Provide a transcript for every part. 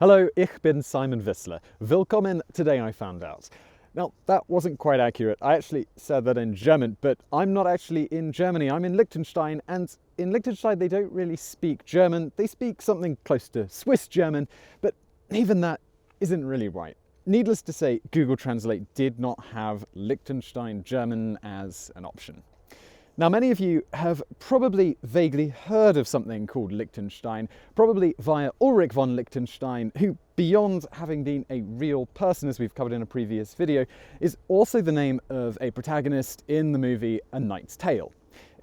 Hallo, ich bin Simon Wissler. Willkommen, today I found out. Now, that wasn't quite accurate. I actually said that in German, but I'm not actually in Germany. I'm in Liechtenstein, and in Liechtenstein they don't really speak German. They speak something close to Swiss German, but even that isn't really right. Needless to say, Google Translate did not have Liechtenstein German as an option. Now, many of you have probably vaguely heard of something called Liechtenstein, probably via Ulrich von Liechtenstein, who, beyond having been a real person, as we've covered in a previous video, is also the name of a protagonist in the movie A Knight's Tale.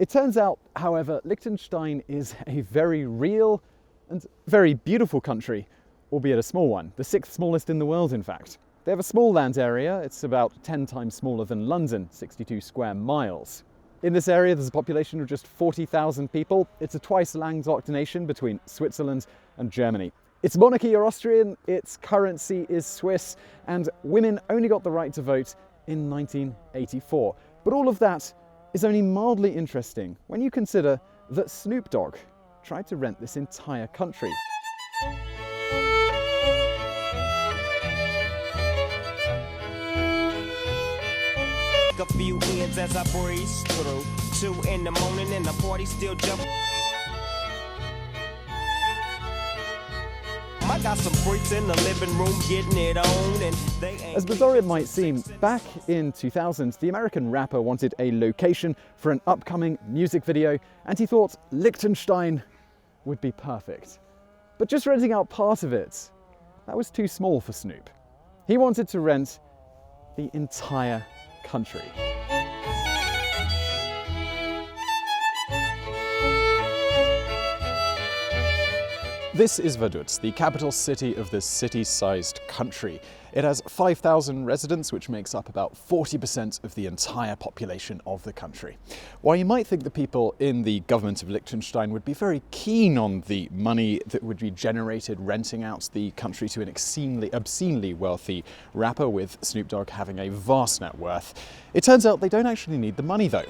It turns out, however, Liechtenstein is a very real and very beautiful country, albeit a small one, the 6th smallest in the world, in fact. They have a small land area. It's about 10 times smaller than London, 62 square miles. In this area, there's a population of just 40,000 people. It's a twice-landlocked nation between Switzerland and Germany. Its monarchy are Austrian, its currency is Swiss, and women only got the right to vote in 1984. But all of that is only mildly interesting when you consider that Snoop Dogg tried to rent this entire country. A few ends as I breeze through 2 in the morning and the party still jumping. I got some freaks in the living room getting it on, and they ain't. As bizarre it might seem, back in 2000, the American rapper wanted a location for an upcoming music video, and he thought Liechtenstein would be perfect. But just renting out part of it, that was too small for Snoop. He wanted to rent the entire country. This is Vaduz, the capital city of this city-sized country. It has 5,000 residents, which makes up about 40% of the entire population of the country. While you might think the people in the government of Liechtenstein would be very keen on the money that would be generated renting out the country to an obscenely wealthy rapper, with Snoop Dogg having a vast net worth, it turns out they don't actually need the money though.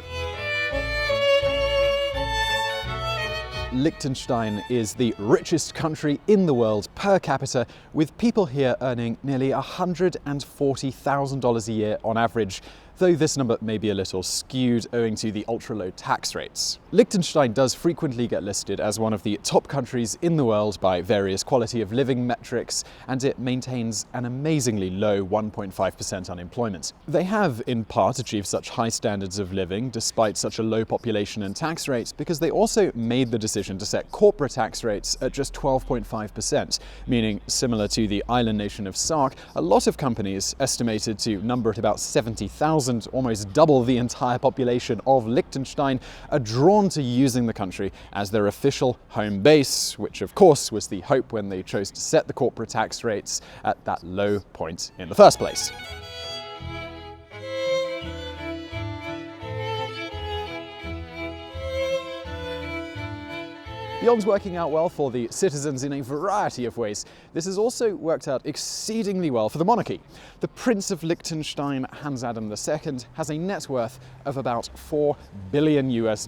Liechtenstein is the richest country in the world per capita, with people here earning nearly $140,000 a year on average, though this number may be a little skewed owing to the ultra-low tax rates. Liechtenstein does frequently get listed as one of the top countries in the world by various quality of living metrics, and it maintains an amazingly low 1.5% unemployment. They have, in part, achieved such high standards of living despite such a low population and tax rate because they also made the decision to set corporate tax rates at just 12.5%, meaning, similar to the island nation of Sark, a lot of companies, estimated to number at about 70,000, almost double the entire population of Liechtenstein, are drawn to using the country as their official home base, which of course was the hope when they chose to set the corporate tax rates at that low point in the first place. Beyond working out well for the citizens in a variety of ways, this has also worked out exceedingly well for the monarchy. The Prince of Liechtenstein, Hans Adam II, has a net worth of about $4 billion US,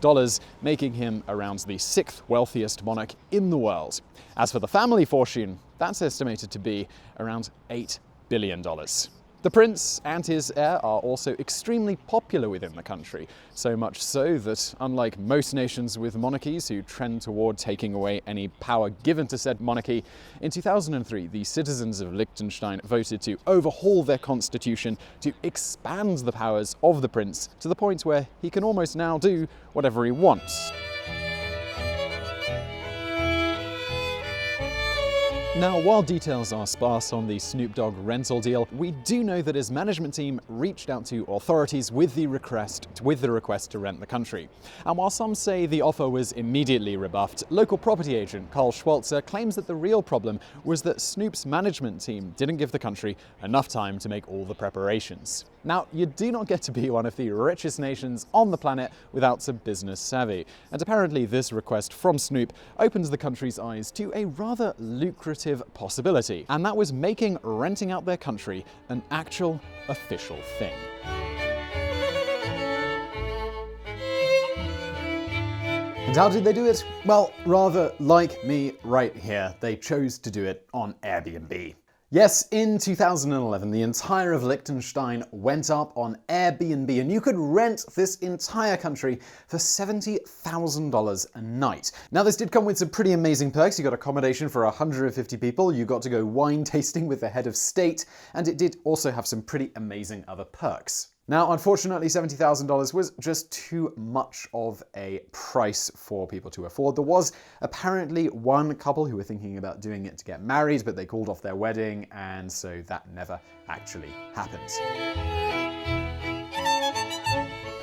making him around the 6th wealthiest monarch in the world. As for the family fortune, that's estimated to be around $8 billion. The prince and his heir are also extremely popular within the country, so much so that, unlike most nations with monarchies who trend toward taking away any power given to said monarchy, in 2003 the citizens of Liechtenstein voted to overhaul their constitution to expand the powers of the prince to the point where he can almost now do whatever he wants. Now, while details are sparse on the Snoop Dogg rental deal, we do know that his management team reached out to authorities with the request to rent the country. And while some say the offer was immediately rebuffed, local property agent Carl Schwalzer claims that the real problem was that Snoop's management team didn't give the country enough time to make all the preparations. Now, you do not get to be one of the richest nations on the planet without some business savvy, and apparently this request from Snoop opens the country's eyes to a rather lucrative possibility, and that was making renting out their country an actual official thing. And how did they do it? Well, rather like me right here, they chose to do it on Airbnb. Yes, in 2011, the entire of Liechtenstein went up on Airbnb, and you could rent this entire country for $70,000 a night. Now, this did come with some pretty amazing perks. You got accommodation for 150 people, you got to go wine tasting with the head of state, and it did also have some pretty amazing other perks. Now, unfortunately, $70,000 was just too much of a price for people to afford. There was apparently one couple who were thinking about doing it to get married, but they called off their wedding, and so that never actually happened.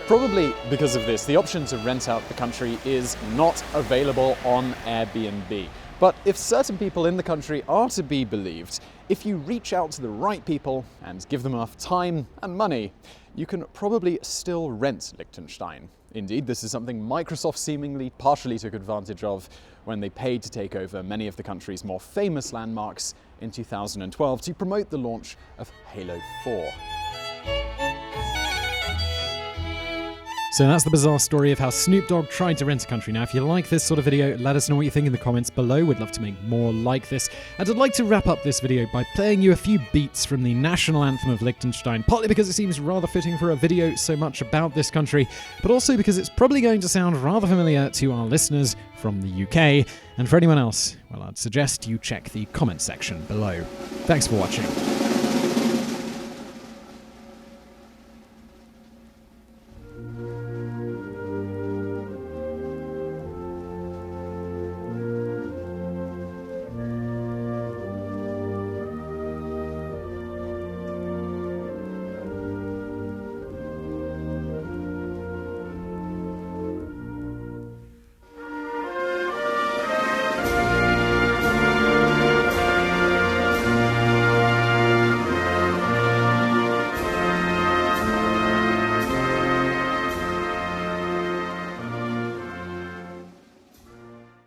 Probably because of this, the option to rent out the country is not available on Airbnb. But if certain people in the country are to be believed, if you reach out to the right people and give them enough time and money, you can probably still rent Liechtenstein. Indeed, this is something Microsoft seemingly partially took advantage of when they paid to take over many of the country's more famous landmarks in 2012 to promote the launch of Halo 4. So that's the bizarre story of how Snoop Dogg tried to rent a country. Now, if you like this sort of video, let us know what you think in the comments below. We'd love to make more like this. And I'd like to wrap up this video by playing you a few beats from the national anthem of Liechtenstein, partly because it seems rather fitting for a video so much about this country, but also because it's probably going to sound rather familiar to our listeners from the UK. And for anyone else, well, I'd suggest you check the comment section below. Thanks for watching.